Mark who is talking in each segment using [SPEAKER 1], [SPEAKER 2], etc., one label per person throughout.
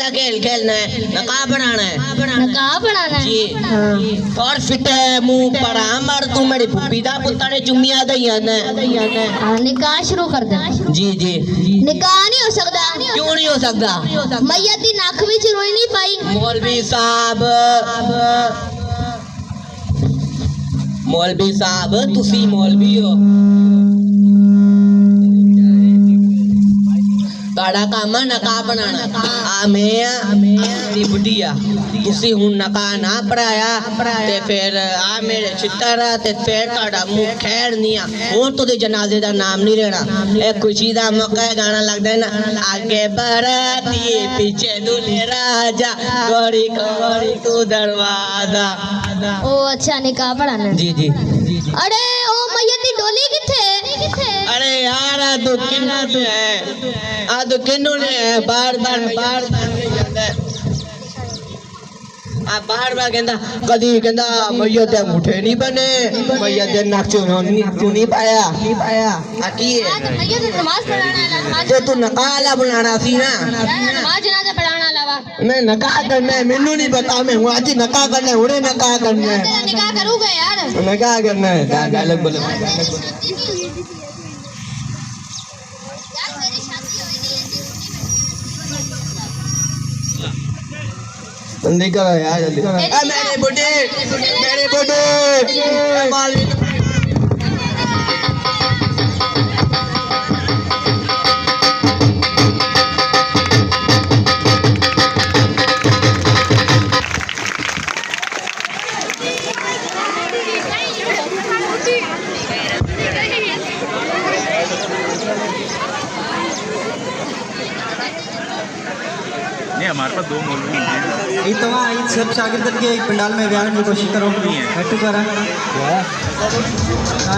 [SPEAKER 1] खेल खेलना है, नकाब बनाना है।
[SPEAKER 2] नकाब बनाना है
[SPEAKER 1] जी और फिट है मुंह पर मर तू मेरी फूफी दा पुत्ता ने चुम्मिया दईया ने।
[SPEAKER 2] निकाह शुरू कर दे।
[SPEAKER 1] जी जी
[SPEAKER 2] निकाह नहीं हो सकता।
[SPEAKER 1] क्यों नहीं हो सकता?
[SPEAKER 2] मैयत दी नख विच रोई नहीं पाई। मौलवी
[SPEAKER 1] साहब तुसी मौलवी हो, ताड़ा काम नकाब बनाना। मेरी बुढ़िया तुसी हुन नकाब ना पढ़ाया ते फिर मेरे चित्तर ते फिर ताड़ा मुंह खैर नहीं आ। हुन तो जनाजे दा नाम नहीं लेना। ए खुशी दा मौका है, गाना लगदा है ना, आगे बराती पीछे दूल्हे राजा, गौरी गौरी तू दरवाजा।
[SPEAKER 2] ओ अच्छा निकाह पढ़ाना।
[SPEAKER 1] जी जी
[SPEAKER 2] अरे ओ मैयत दी डोली किथे?
[SPEAKER 1] अरे यार आ तो किन्नू ने है, आ तो किन्नू ने है, बार बार जाता है। आ बार कहंदा कदी कहंदा मैयत दे मुठे नहीं बने, मैयत दे नक चो नहीं पाया। आ की है
[SPEAKER 2] मैयत दी नमाज पढ़ाना है।
[SPEAKER 1] ते तू नकाह ला बनाना सी ना।
[SPEAKER 2] नमाज जनाजा पढ़ाना अलावा
[SPEAKER 1] मैं नकाह करना है, मेनू नहीं पता। मैं हूं आज नकाह करना है, हुणे नकाह करना है।
[SPEAKER 2] निकाह करूंगा यार।
[SPEAKER 1] नकाह करना है, डायलॉग बोलो। जल्दी करो यार, जल्दी करो। मेरे बुड्ढे
[SPEAKER 3] नहीं, हमारे पास 2 मौलवी हैं।
[SPEAKER 4] ये तो सब शागिर्द के एक पंडाल में बयान की कोशिश करो। हटू करा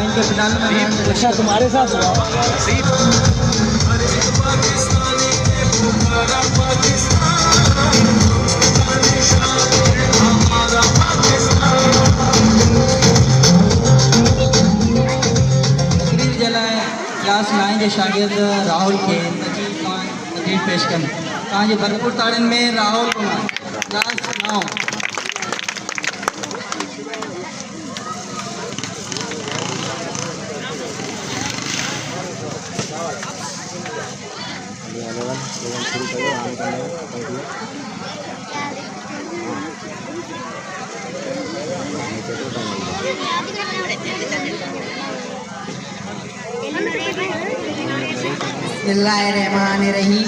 [SPEAKER 4] इनके पंडाल में अच्छा तुम्हारे साथ हुआ। तकरीर जलाए क्लास 9 के शागिर्द राहुल के तकरीर पेश कर। तव्हांजे भरपूर ताड़ियुनि में राहुल क्लास 9। बिस्मिल्लाहिर्रहमानिर्रहीम।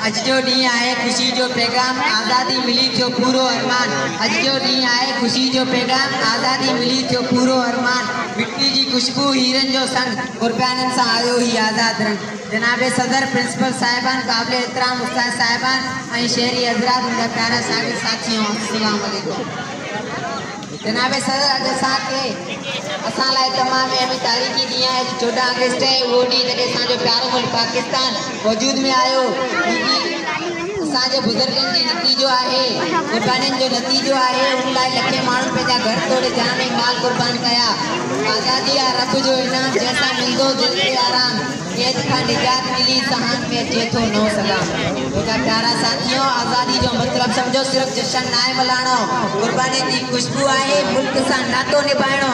[SPEAKER 4] अज जो ॾींहुं आहे ख़ुशी जो पैगाम, आज़ादी मिली थियो पूरो अरमान। अज जो ॾींहुं आहे ख़ुशी जो पैगाम, आज़ादी मिली थियो पूरो अरमान। मिट्टी जी खुशबू हीरनि जो संग, कुर्बाननि सां आयो ही आज़ाद रंग। जनाब सदर प्रिंसिपल साहिबान, क़ाबिल एहतराम उस्ताद साहिबान ऐं शहरी हज़रात, मुंहिंजा प्यारा सागिर्द साथियों, अस्सलाम वालेकुम। जनाब सदर अॼु असांखे असां लाइ तमामु अहम तारीख़ी ॾींहुं आहे। 14 अगस्त आहे उहो ॾींहुं जॾहिं असांजो प्यारो मुल्क पाकिस्तान वजूद में आयो। असांजे बुज़ुर्गनि जी नतीजो आहे, क़ुर्बानीनि जो नतीजो आहे। उन लाइ लखे माण्हू पंहिंजा घर तोड़े जान ऐं माल क़ुर्बान कया। आज़ादी आहे रब जो इनाम, जंहिंसां मिलंदो दिलि खे आराम। कैद खां निजात मिली सहान में अचे थो नओं सलाम। मुंहिंजा प्यारा साथियों, आज़ादी जो मतिलबु सम्झो सिर्फ़ु जशन न आहे मल्हाइणो, क़ुर्बानी जी खुशबू आहे मुल्क सां नातो निभाइणो।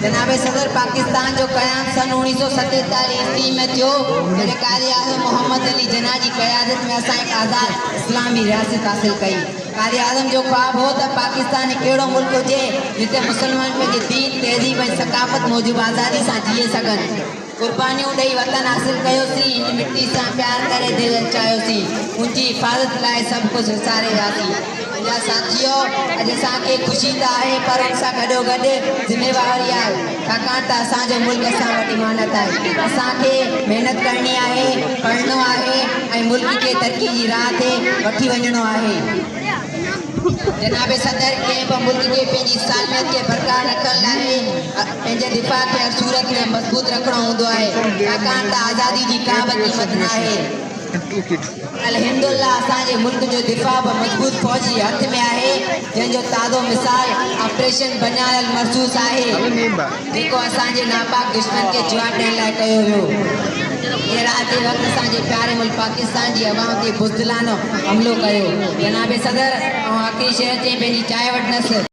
[SPEAKER 4] जनाब सदर पाकिस्तान जो क़याम सन 1947 ईस्वी में थियो, जॾहिं क़ाइद आज़म मोहम्मद अली जिन्ना जी क़यादत में असां हिकु आज़ाद इस्लामी रियासत हासिल कई। क़ाइद आज़म जो ख्वाब हो त पाकिस्तान हिकु अहिड़ो मुल्क हुजे जिते मुसलमान पंहिंजे दीन, तहज़ीब ऐं सक़ाफ़त मूजिबि आज़ादी सां जीए सघनि। कुर्बानियूं ॾेई वतन हासिल कयोसीं, इन मिट्टी सां प्यार करे दिलि अचायोसीं, उनजी हिफ़ाज़त लाइ सभु कुझु विसारे वियासीं। मुंहिंजा साथियों, अॼु असांखे ख़ुशी त आहे पर उन सां गॾोगॾु ज़िम्मेवारी आहे, छाकाणि त असांजो मुल्क असां वटि इमानत आहे। असांखे महिनत करणी आहे, पढ़णो आहे ऐं मुल्क खे तरक़ी जी राह ते वठी वञिणो आहे। जनाब सदर कंहिं बि मुल्क खे पंहिंजी सालमियत खे बरक़रार रखण लाइ पंहिंजे दिफ़ा खे हर सूरत में मज़बूत रखणो हूंदो आहे, छाकाणि त आज़ादी जी का बि क़ीमत न आहे। अल्हम्दुलिल्लाह असांजे मुल्क जो दिफ़ा बि मज़बूत फ़ौजी हथ में आहे, जंहिंजो ताज़ो मिसाल ऑपरेशन बनियाल महसूस आहे, जेको असांजे नापाक दुश्मन खे जवाबु ॾियण लाइ कयो वियो। ये रात जे वक़्तु असांजे प्यारे मुल्क पाकिस्तान जी अवाम ते बुज़दिलानो हमलो कयो। जनाब सदर ऐं आख़िरी शहर चई पंहिंजी चांहि वठंदसि।